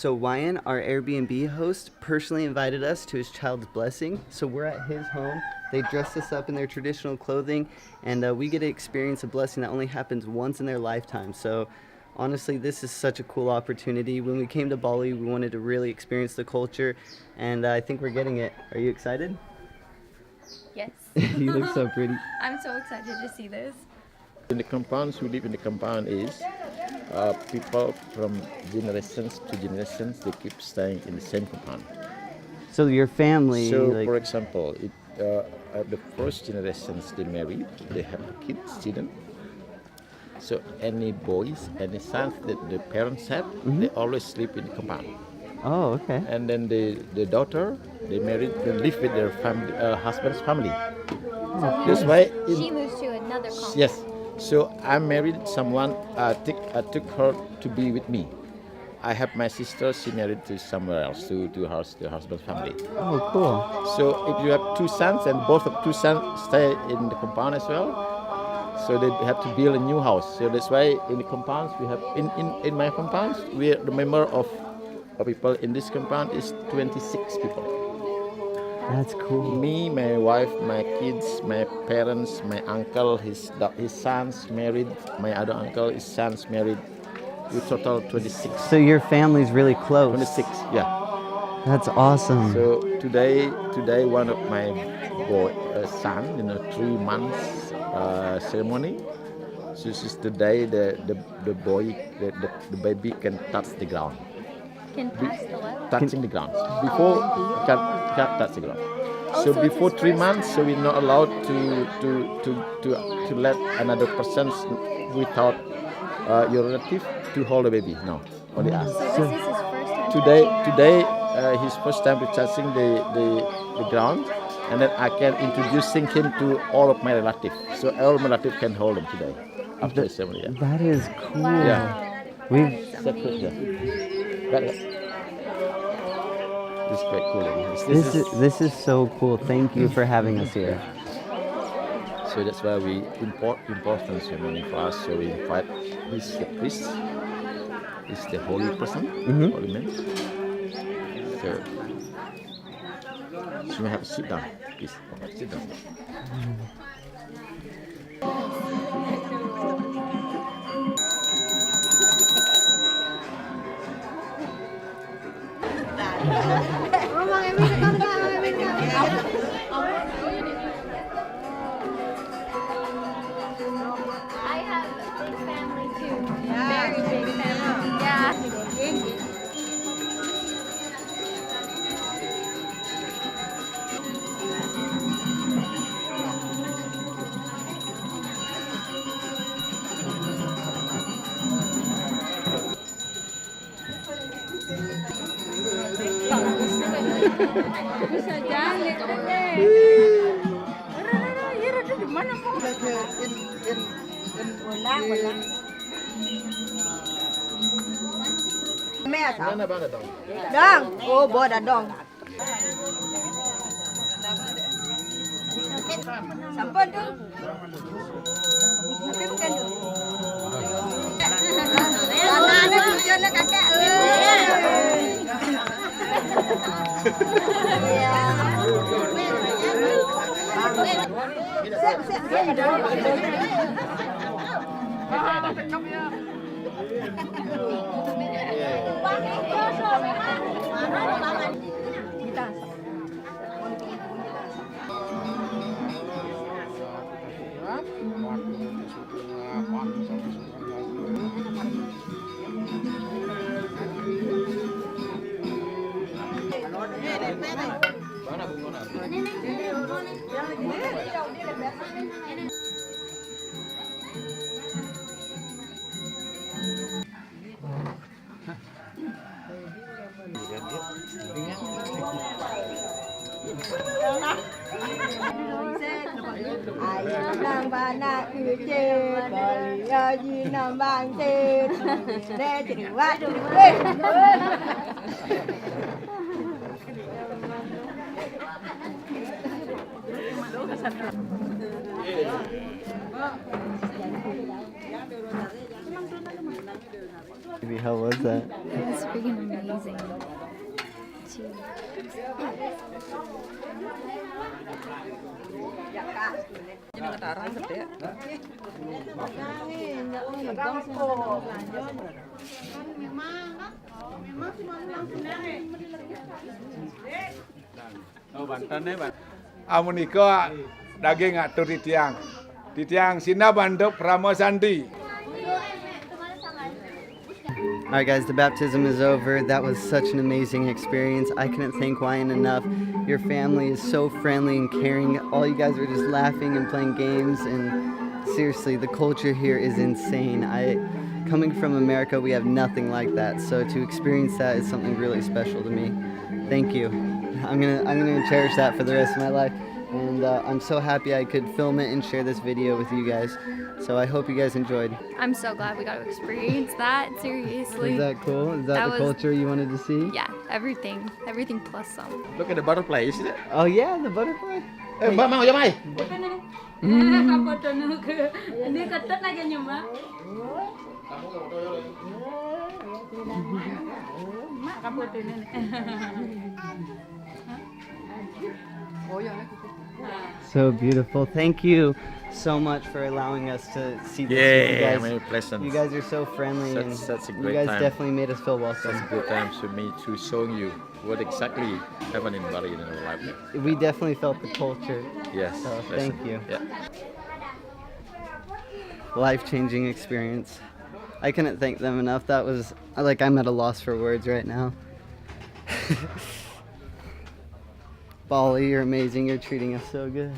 So Wyan, our Airbnb host, personally invited us to his child's blessing. So we're at his home. They dressed us up in their traditional clothing, and we get to experience a blessing that only happens once in their lifetime. So honestly, this is such a cool opportunity. When we came to Bali, we wanted to really experience the culture, and I think we're getting it. Are you excited? Yes. You look so pretty. I'm so excited to see this. In the compounds, who live in the compound is people from generations to generations. They keep staying in the same compound. So your family. So, for example, the first generations they married, they have kids, children. So any boys, any sons that the parents have, they always sleep in the compound. Oh, okay. And then the daughter, they married, they live with their family, husband's family. So That's why. she moves to another compound. Yes. So I married someone. I took her to be with me. I have my sister. She married to somewhere else, to the husband's family. Oh, cool. So if you have two sons and both of two sons stay in the compound as well, so they have to build a new house. So that's why in the compounds we have in my compounds the member of people in this compound is 26 people. That's cool. Me, my wife, my kids, my parents, my uncle, his sons married, my other uncle, his sons married. We total 26. So your family's really close. 26, yeah. That's awesome. So today one of my son, 3 months ceremony. So this is the day the boy, the baby can touch the ground. Can pass the what? Touching the ground. Before can't touch the ground. Oh, So so it's before his 3 first months, time. so we're not allowed to let another person without your relative to hold the baby. No, only us. So this is his first time Today, his first time to touching the ground, and then I can introducing him to all of my relatives. So all my relatives can hold him today after the ceremony. Yeah. That is cool. Wow. Yeah. That We've- is Separate, yeah. amazing. This is quite cool. This is so cool. Thank you for having us here. So that's why we important ceremony for us. So we invite the priest, is the holy person, holy man. So you have to sit down, please. Sit down. I have a big family too. Very big family. Yeah. Bisa jalan gimana kok? Mẹ sao? Mana bang dong? Dong, oh bố đã dong. Sampun tuh. Tapi bukan tuh. Tanahnya hujannya kakek. Ayah nambah nak ucap, Bali nambah tet, dah cerewet. How was that? It's freaking amazing. amazing. Oh, Banten ya, Pak. Amunika daging atur titiang. Titiang sina banduk Ramo Sandi. All right, guys, the baptism is over. That was such an amazing experience. I couldn't thank Wyan enough. Your family is so friendly and caring. All you guys were just laughing and playing games, and seriously, the culture here is insane. Coming from America, we have nothing like that. So to experience that is something really special to me. Thank you. I'm gonna cherish that for the rest of my life. And I'm so happy I could film it and share this video with you guys. So I hope you guys enjoyed. I'm so glad we got to experience that, seriously. Is that cool? Is that the culture you wanted to see? Yeah, everything plus some. Look at the butterfly, you see that? Oh yeah, the butterfly. Mbak mau ya, Mai? So beautiful. Thank you so much for allowing us to see this. Yeah, you very guys, pleasant. you guys are so friendly, and Such a you great guys time. definitely made us feel welcome. Such a good time to me to showing you what exactly happened in Bali in our life. We definitely felt the culture. Yes. So pleasant. thank you. Yeah. Life-changing experience. I couldn't thank them enough. That was like I'm at a loss for words right now. Bali, you're amazing. You're treating us so good.